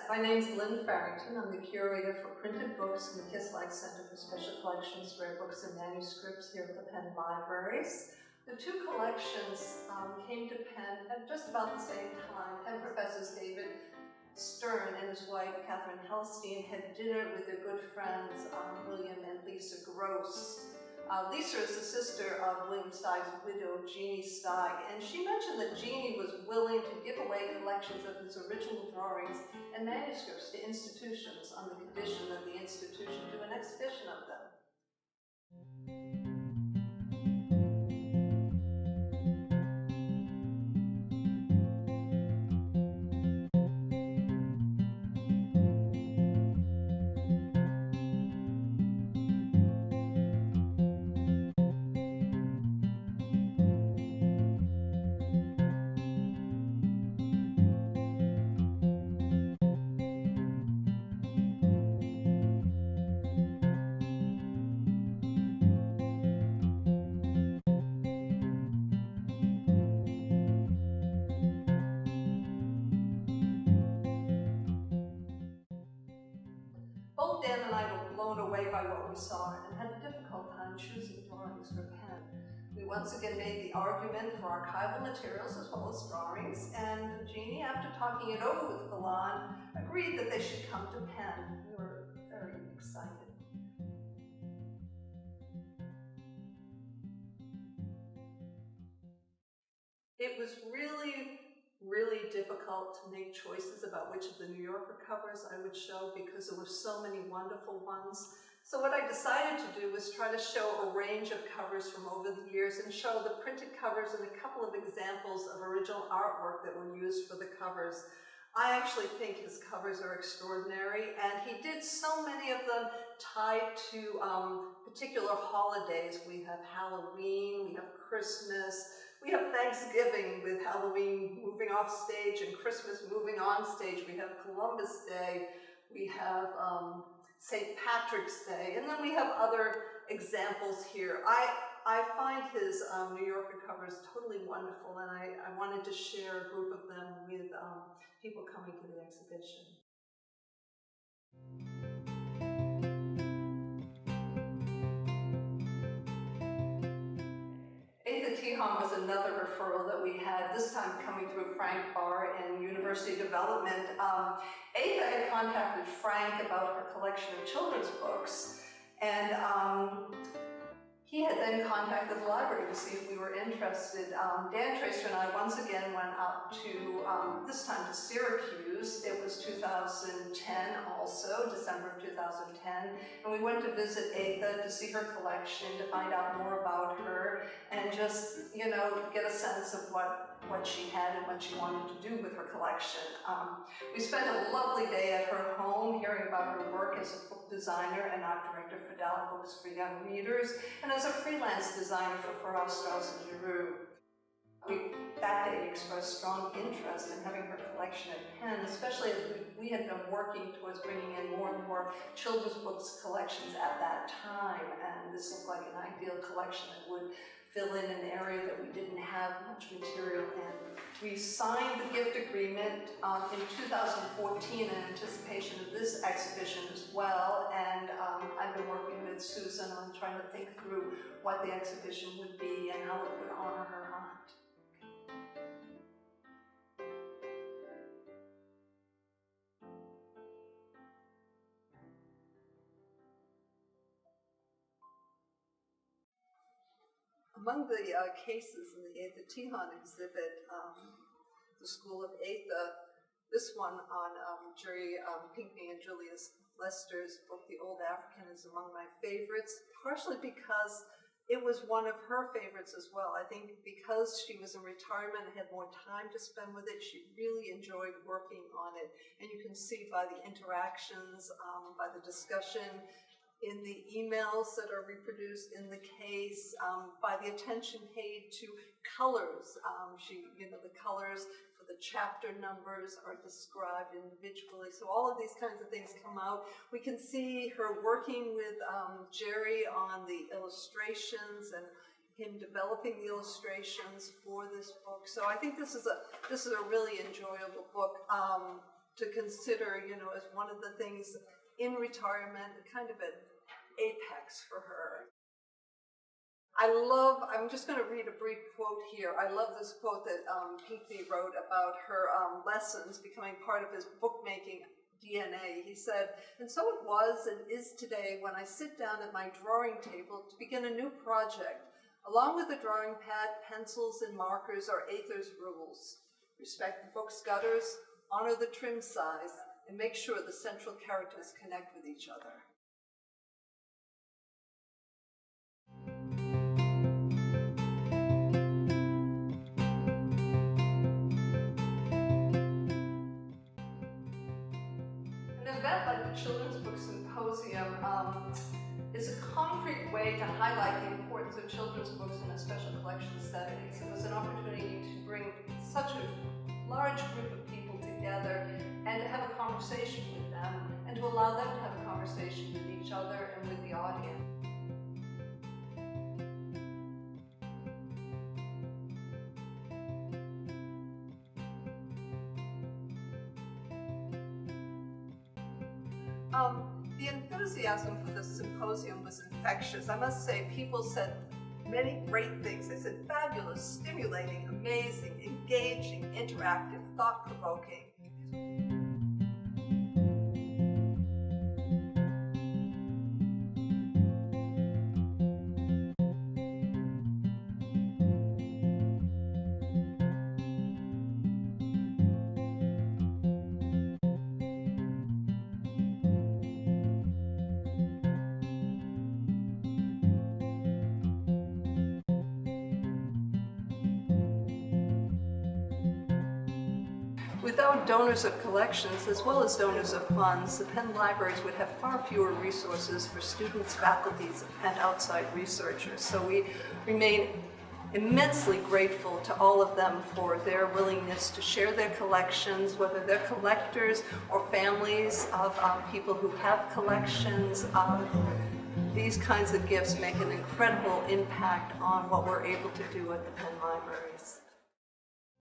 my name is Lynn Farrington. I'm the curator for printed books in the KISS-like Center for Special Collections, Rare Books and Manuscripts here at the Penn Libraries. The two collections came to Penn at just about the same time. Penn professors David Stern and his wife, Catherine Helstein, had dinner with their good friends, William and Lisa Gross. Lisa is the sister of William Steig's widow, Jeannie Steig, and she mentioned that Jeannie was willing to give away collections of his original drawings and manuscripts to institutions on the condition that the institution do an exhibition of them. Both Dan and I were blown away by what we saw and had a difficult time choosing drawings for Penn. We once again made the argument for archival materials as well as drawings, and Jeannie, after talking it over with Phelan, agreed that they should come to Penn. We were very excited. It was really difficult to make choices about which of the New Yorker covers I would show because there were so many wonderful ones. So what I decided to do was try to show a range of covers from over the years and show the printed covers and a couple of examples of original artwork that were used for the covers. I actually think his covers are extraordinary, and he did so many of them tied to particular holidays. We have Halloween, we have Christmas, we have Thanksgiving with Halloween moving off stage and Christmas moving on stage. We have Columbus Day, we have St. Patrick's Day, and then we have other examples here. I find his New Yorker covers totally wonderful, and I wanted to share a group of them with people coming to the exhibition. Atha Tihan was another referral that we had, this time coming through Frank Barr and University Development. Atha had contacted Frank about her collection of children's books, and he had then contacted the library to see if we were interested. Dan Tracer and I once again went up to, this time to Syracuse. It was 2010 also, December of 2010. And we went to visit Atha to see her collection, to find out more about her, and just, you know, get a sense of what she had and what she wanted to do with her collection. We spent a lovely day at her home, hearing about her work as a book designer and art director for Dalla Books for Young Readers, and as a freelance designer for Farrar, Straus and Giroux. We, that day, expressed strong interest in having her collection at Penn, especially as we had been working towards bringing in more and more children's books collections at that time, and this looked like an ideal collection that would fill in an area that we didn't have much material in. We signed the gift agreement in 2014 in anticipation of this exhibition as well, and I've been working with Susan on trying to think through what the exhibition would be and how it would honor her art. Among the cases in the Atha Tihan exhibit, the School of Atha, this one on Jerry Pinkney and Julius Lester's book, The Old African, is among my favorites, partially because it was one of her favorites as well. I think because she was in retirement and had more time to spend with it, she really enjoyed working on it. And you can see by the interactions, by the discussion, in the emails that are reproduced in the case, by the attention paid to colors. The colors for the chapter numbers are described individually. So all of these kinds of things come out. We can see her working with Jerry on the illustrations and him developing the illustrations for this book. So I think this is a really enjoyable book. to consider, as one of the things in retirement, kind of an apex for her. I'm just going to read a brief quote here. I love this quote that Pinckney wrote about her lessons becoming part of his bookmaking DNA. He said, "And so it was and is today when I sit down at my drawing table to begin a new project. Along with the drawing pad, pencils, and markers are Ather's rules. Respect the book's gutters, honor the trim size, and make sure the central characters connect with each other." An event like the Children's Book Symposium is a concrete way to highlight the importance of children's books in a special collection settings. It was an opportunity to bring such a large group of people together and to have a conversation with them, and to allow them to have a conversation with each other and with the audience. The enthusiasm for the symposium was infectious. I must say, people said many great things. They said fabulous, stimulating, amazing, engaging, interactive, thought-provoking. Without donors of collections, as well as donors of funds, the Penn Libraries would have far fewer resources for students, faculties, and outside researchers. So we remain immensely grateful to all of them for their willingness to share their collections, whether they're collectors or families of people who have collections. These kinds of gifts make an incredible impact on what we're able to do at the Penn Libraries.